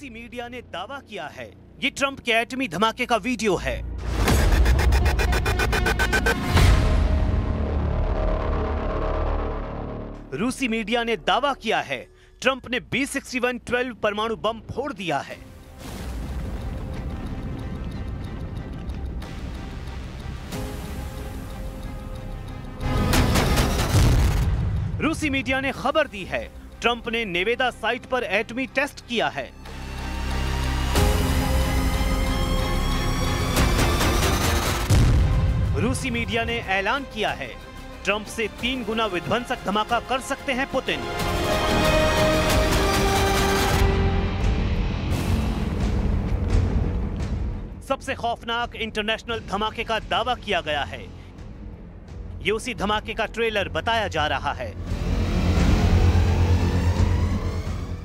रूसी मीडिया ने दावा किया है ये ट्रंप के एटमी धमाके का वीडियो है। रूसी मीडिया ने दावा किया है ट्रंप ने B-61-12 परमाणु बम फोड़ दिया है। रूसी मीडिया ने खबर दी है ट्रंप ने नेवेदा साइट पर एटमी टेस्ट किया है। रूसी मीडिया ने ऐलान किया है ट्रंप से 3 गुना विध्वंसक धमाका कर सकते हैं पुतिन। सबसे खौफनाक इंटरनेशनल धमाके का दावा किया गया है। ये उसी धमाके का ट्रेलर बताया जा रहा है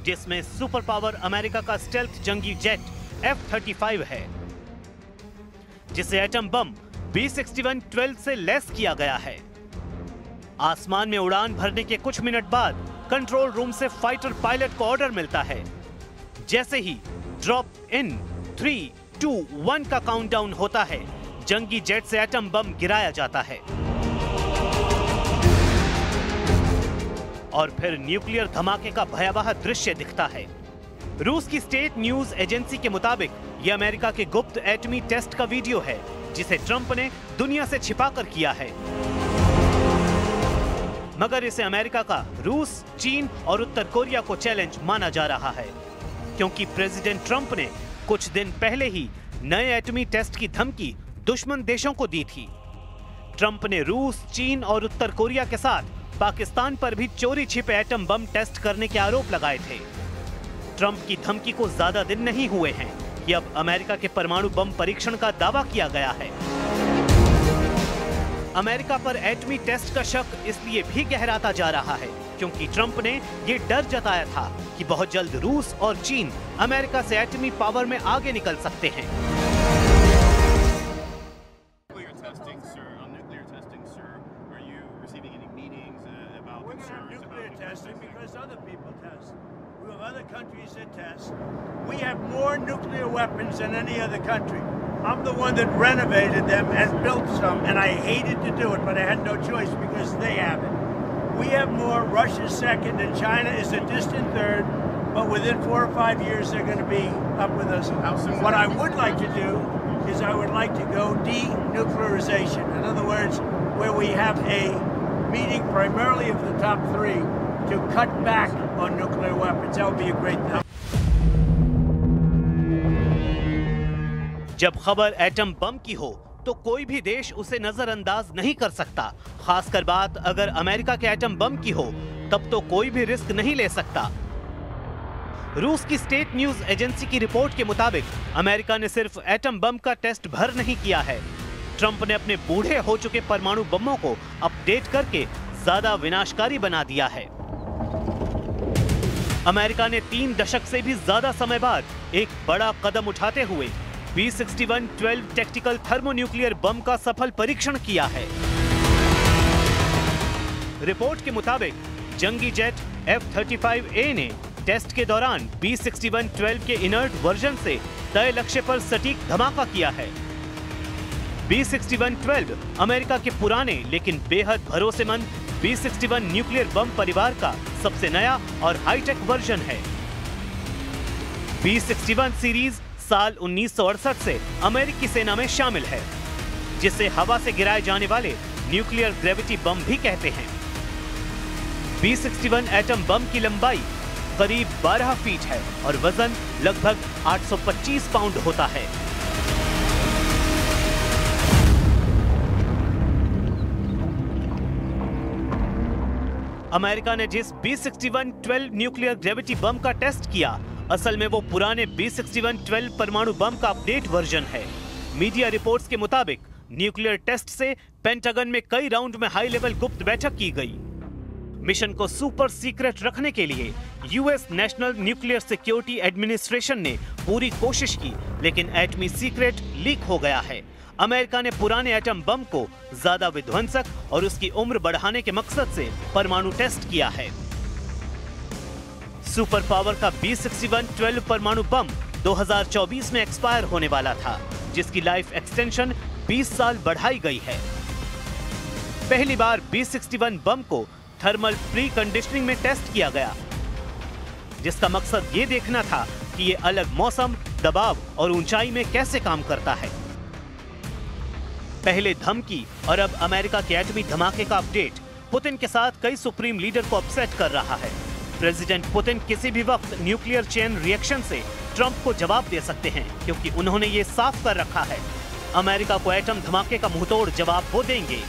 जिसमें सुपर पावर अमेरिका का स्टेल्थ जंगी जेट F-35 है जिसे एटम बम B-61-12 से लैस किया गया है। आसमान में उड़ान भरने के कुछ मिनट बाद कंट्रोल रूम से फाइटर पायलट को ऑर्डर मिलता है। जैसे ही ड्रॉप इन 3, 2, 1 का काउंटडाउन होता है, जंगी जेट से एटम बम गिराया जाता है और फिर न्यूक्लियर धमाके का भयावह दृश्य दिखता है। रूस की स्टेट न्यूज एजेंसी के मुताबिक यह अमेरिका के गुप्त एटमी टेस्ट का वीडियो है जिसे ट्रंप ने दुनिया से छिपाकर किया है। मगर इसे अमेरिका का रूस, चीन और उत्तर कोरिया को चैलेंज माना जा रहा है क्योंकि प्रेसिडेंट ट्रंप ने कुछ दिन पहले ही नए एटमी टेस्ट की धमकी दुश्मन देशों को दी थी। ट्रंप ने रूस, चीन और उत्तर कोरिया के साथ पाकिस्तान पर भी चोरी छिपे एटम बम टेस्ट करने के आरोप लगाए थे। ट्रंप की धमकी को ज्यादा दिन नहीं हुए हैं कि अब अमेरिका के परमाणु बम परीक्षण का दावा किया गया है। अमेरिका पर एटमी टेस्ट का शक इसलिए भी गहराता जा रहा है क्योंकि ट्रंप ने ये डर जताया था कि बहुत जल्द रूस और चीन अमेरिका से एटमी पावर में आगे निकल सकते हैं। Other countries that test. We have more nuclear weapons than any other country. I'm the one that renovated them and built some, and I hated to do it, but I had no choice because they have it. We have more. Russia's second, and China is a distant third, but within 4 or 5 years they're going to be up with us. What I would like to do is I would like to go denuclearization. In other words, where we have a meeting primarily of the top 3 to cut back on nuclear weapons. That would be a great thing. जब खबर atom bomb की हो तो कोई भी देश उसे नजरअंदाज नहीं कर सकता। खासकर बात अगर अमेरिका के एटम बम की हो तब तो कोई भी रिस्क नहीं ले सकता। रूस की स्टेट न्यूज एजेंसी की रिपोर्ट के मुताबिक अमेरिका ने सिर्फ एटम बम का टेस्ट भर नहीं किया है, ट्रंप ने अपने बूढ़े हो चुके परमाणु बमों को अपडेट करके ज्यादा विनाशकारी बना दिया है। अमेरिका ने 3 दशक से भी ज्यादा समय बाद एक बड़ा कदम उठाते हुए B-61-12 टैक्टिकल थर्मोन्यूक्लियर बम का सफल परीक्षण किया है। रिपोर्ट के मुताबिक जंगी जेट F-35A ने टेस्ट के दौरान B-61-12 के इनर्ट वर्जन से तय लक्ष्य पर सटीक धमाका किया है। B-61-12 अमेरिका के पुराने लेकिन बेहद भरोसेमंद B-61 न्यूक्लियर बम परिवार का सबसे नया और हाईटेक वर्जन है। B-61 सीरीज साल 1968 से अमेरिकी सेना में शामिल है जिसे हवा से गिराए जाने वाले न्यूक्लियर ग्रेविटी बम भी कहते हैं। B-61 एटम बम की लंबाई करीब 12 फीट है और वजन लगभग 825 पाउंड होता है। अमेरिका ने जिस B-61-12 न्यूक्लियर ग्रेविटी बम का टेस्ट किया, असल में वो पुराने B-61-12 परमाणु बम का अपडेट वर्जन है। मीडिया रिपोर्ट्स के मुताबिक न्यूक्लियर टेस्ट से पेंटागन में कई राउंड में हाई लेवल गुप्त बैठक की गई। मिशन को सुपर सीक्रेट रखने के लिए US national nuclear security administration ने पूरी कोशिश की, लेकिन एटमी सीक्रेट लीक हो गया है। अमेरिका ने पुराने एटम बम को ज्यादा विध्वंसक और उसकी उम्र बढ़ाने के मकसद से परमाणु टेस्ट किया है। सुपर पावर का B61-12 परमाणु बम 2024 में एक्सपायर होने वाला था, जिसकी लाइफ एक्सटेंशन 20 साल बढ़ाई गई है। पहली बार B61 बम को थर्मल प्री कंडीशनिंग में टेस्ट किया गया, जिसका मकसद ये देखना था कि ये अलग मौसम, दबाव और ऊंचाई में कैसे काम करता है। पहले धमकी और अब अमेरिका के एटमी धमाके का अपडेट पुतिन के साथ कई सुप्रीम लीडर को अपसेट कर रहा है। प्रेसिडेंट पुतिन किसी भी वक्त न्यूक्लियर चेन रिएक्शन से ट्रंप को जवाब दे सकते हैं, क्योंकि उन्होंने ये साफ कर रखा है, अमेरिका को एटम धमाके का मुंहतोड़ जवाब वो देंगे।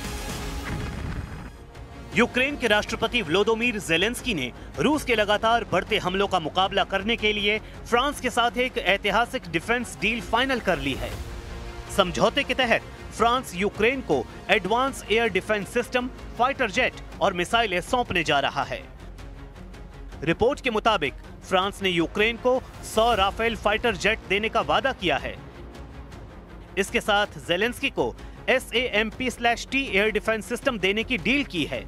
यूक्रेन के राष्ट्रपति व्लादिमीर ज़ेलेंस्की ने रूस के लगातार बढ़ते हमलों का मुकाबला करने के लिए फ्रांस के साथ एक ऐतिहासिक डिफेंस डील फाइनल कर ली है। समझौते के तहत फ्रांस यूक्रेन को advance air defence system, fighter jet और मिसाइलें सौंपने जा रहा है। रिपोर्ट के मुताबिक फ्रांस ने यूक्रेन को 100 राफेल फाइटर जेट देने का वादा किया है। इसके साथ ज़ेलेंस्की को SAMP/T एयर डिफेंस सिस्टम देने की डील की है।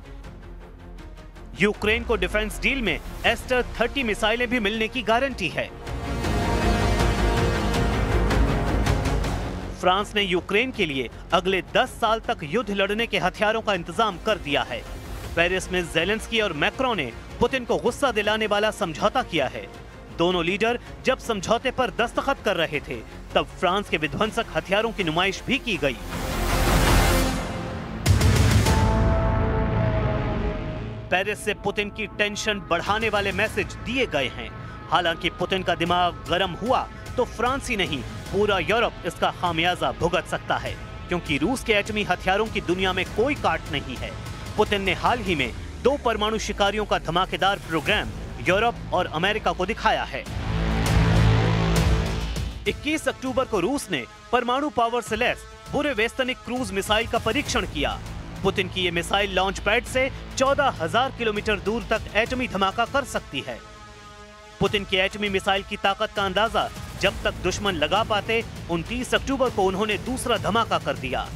यूक्रेन को डिफेंस डील में एस्टर 30 मिसाइलें भी मिलने की गारंटी है। फ्रांस ने यूक्रेन के लिए अगले 10 साल तक युद्ध लड़ने के हथियारों का इंतजाम कर दिया है। पेरिस में ज़ेलेंस्की और मैक्रों ने पुतिन को गुस्सा दिलाने वाला समझौता किया है। दोनों लीडर जब समझौते पर दस्तखत कर रहे थे, तब फ्रांस के विध्वंसक हथियारों की नुमाइश भी की गई। पेरिस से पुतिन की टेंशन बढ़ाने वाले मैसेज दिए गए हैं। हालांकि पुतिन का दिमाग गर्म हुआ तो फ्रांस ही नहीं, पूरा यूरोप इसका खामियाजा भुगत सकता है, क्योंकि रूस के एटमी हथियारों की दुनिया में कोई काट नहीं है। पुतिन ने हाल ही में 2 परमाणु शिकारियों का धमाकेदार प्रोग्राम यूरोप और अमेरिका को दिखाया है। 21 अक्टूबर को रूस ने परमाणु पावर से लैस बुरेवेस्तनिक क्रूज मिसाइल का परीक्षण किया। पुतिन की ये मिसाइल लॉन्च पैड से 14,000 किलोमीटर दूर तक एटमी धमाका कर सकती है। पुतिन की एटमी मिसाइल की ताकत का अंदाजा जब तक दुश्मन लगा पाते, 29 अक्टूबर को उन्होंने दूसरा धमाका कर दिया।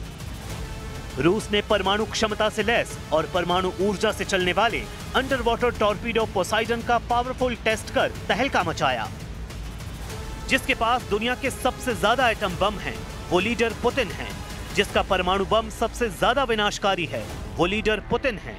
रूस ने परमाणु क्षमता से लैस और परमाणु ऊर्जा से चलने वाले अंडर वाटर टॉर्पीडो पोसाइडन का पावरफुल टेस्ट कर तहलका मचाया। जिसके पास दुनिया के सबसे ज्यादा एटम बम हैं, वो लीडर पुतिन हैं। जिसका परमाणु बम सबसे ज्यादा विनाशकारी है, वो लीडर पुतिन हैं।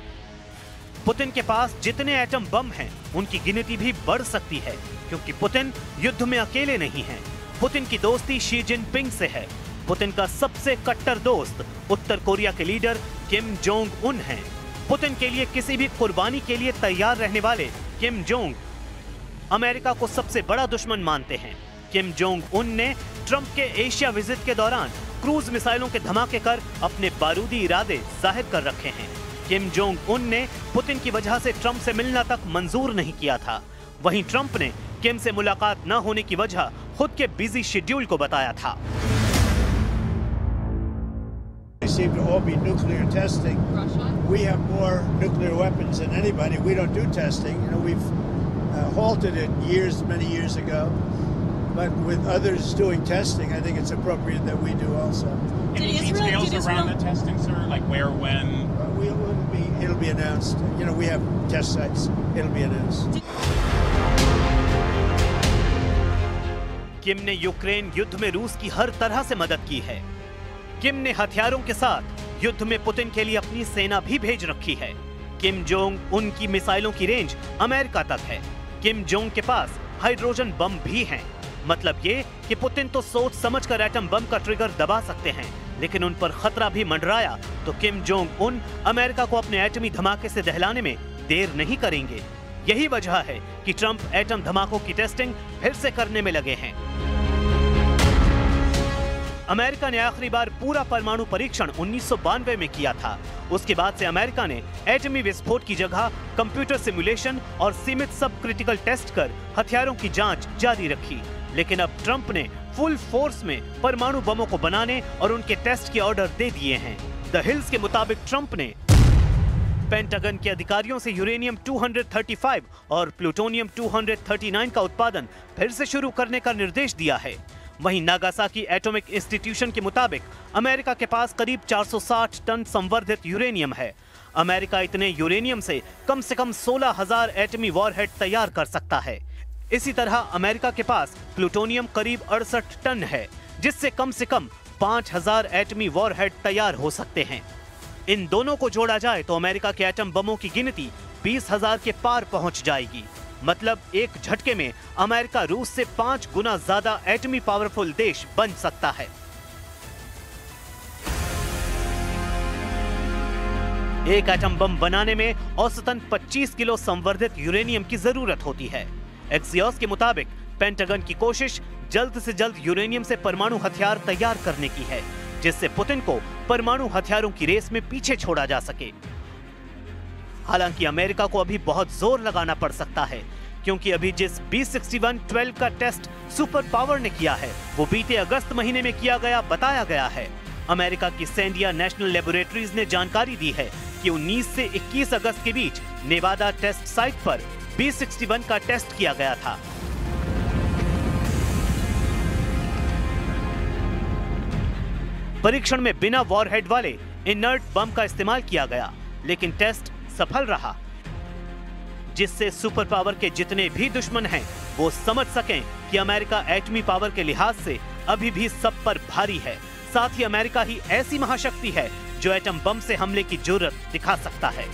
पुतिन के पास जितने एटम बम हैं, उनकी गिनती भी बढ़ सकती है, क्योंकि पुतिन युद्ध में अकेले नहीं हैं। पुतिन की दोस्ती शी जिनपिंग से है। पुतिन का सबसे कट्टर दोस्त उत्तर कोरिया के लीडर किम जोंग उन हैं। पुतिन के लिए किसी भी कुर्बानी के लिए तैयार रहने वाले किम जोंग अमेरिका को सबसे बड़ा दुश्मन मानते हैं। किम जोंग उन ने ट्रंप के एशिया विजिट के दौरान क्रूज मिसाइलों के धमाके कर अपने बारूदी इरादे जाहिर कर रखे हैं। किम जोंग उन ने पुतिन की वजह से ट्रंप से मिलना तक मंजूर नहीं किया था। वहीं ट्रंप ने किम से मुलाकात न होने की वजह खुद के बिजी शेड्यूल को बताया था। They seem to all be nuclear testing. Russia? We have more nuclear weapons than anybody. We don't do testing. You know, we've halted it many years ago. But with others doing testing, I think it's appropriate that we do also. Any details around the testing, sir? Like where, when? It'll be announced. You know, we have test sites. It'll be announced. किम ने Ukraine युद्ध में रूस की हर तरह से मदद की है। किम ने हथियारों के साथ युद्ध में पुतिन के लिए अपनी सेना भी भेज रखी है। किम जोंग उनकी मिसाइलों की रेंज अमेरिका तक है। किम जोंग के पास हाइड्रोजन बम भी हैं। मतलब ये कि पुतिन तो सोच समझकर एटम बम का ट्रिगर दबा सकते हैं, लेकिन उन पर खतरा भी मंडराया तो किम जोंग उन अमेरिका को अपने एटमी धमाके से दहलाने में देर नहीं करेंगे। यही वजह है कि ट्रंप एटम धमाकों की टेस्टिंग फिर से करने में लगे हैं। अमेरिका ने आखिरी बार पूरा परमाणु परीक्षण 1992 में किया था। उसके बाद से अमेरिका ने एटमी विस्फोट की जगह कंप्यूटर सिमुलेशन और सीमित सब क्रिटिकल टेस्ट कर हथियारों की जांच जारी रखी। लेकिन अब ट्रंप ने फुल फोर्स में परमाणु बमों को बनाने और उनके टेस्ट के ऑर्डर दे दिए हैं। द हिल्स के मुताबिक ट्रंप ने पेंटागन के अधिकारियों से यूरेनियम 235 और प्लूटोनियम 239 का उत्पादन फिर से शुरू करने का निर्देश दिया है। वहीं नागासाकी एटॉमिक इंस्टीट्यूशन के मुताबिक अमेरिका के पास करीब 460 टन संवर्धित यूरेनियम है। अमेरिका इतने यूरेनियम से कम 16,000 एटमी वॉरहेड तैयार कर सकता है। इसी तरह अमेरिका के पास प्लूटोनियम करीब 68 टन है, जिससे कम 5,000 एटमी वॉरहेड तैयार हो सकते हैं। इन दोनों को जोड़ा जाए तो अमेरिका के एटम बमों की गिनती 20,000 के पार पहुंच जाएगी। मतलब एक झटके में अमेरिका रूस से 5 गुना ज्यादा एटमी पावरफुल देश बन सकता है। एक एटम बम बनाने में औसतन 25 किलो संवर्धित यूरेनियम की जरूरत होती है। एक्सियोस के मुताबिक पेंटागन की कोशिश जल्द से जल्द यूरेनियम से परमाणु हथियार तैयार करने की है, जिससे पुतिन को परमाणु हथियारों की रेस में पीछे छोड़ा जा सके। हालांकि अमेरिका को अभी बहुत जोर लगाना पड़ सकता है, क्योंकि अभी जिस B6112 का टेस्ट सुपर पावर ने किया है वो बीते अगस्त महीने में किया गया बताया गया है। अमेरिका की सैंडिया नेशनल लेबोरेटरीज ने जानकारी दी है कि 19 से 21 अगस्त के बीच नेवादा टेस्ट साइट पर B61 का टेस्ट किया गया था। परीक्षण में बिना वॉरहेड वाले इनर्ट बम का इस्तेमाल किया गया, लेकिन टेस्ट सफल रहा, जिससे सुपर पावर के जितने भी दुश्मन हैं वो समझ सकें कि अमेरिका एटमी पावर के लिहाज से अभी भी सब पर भारी है। साथ ही अमेरिका ही ऐसी महाशक्ति है जो एटम बम से हमले की जुर्रत दिखा सकता है।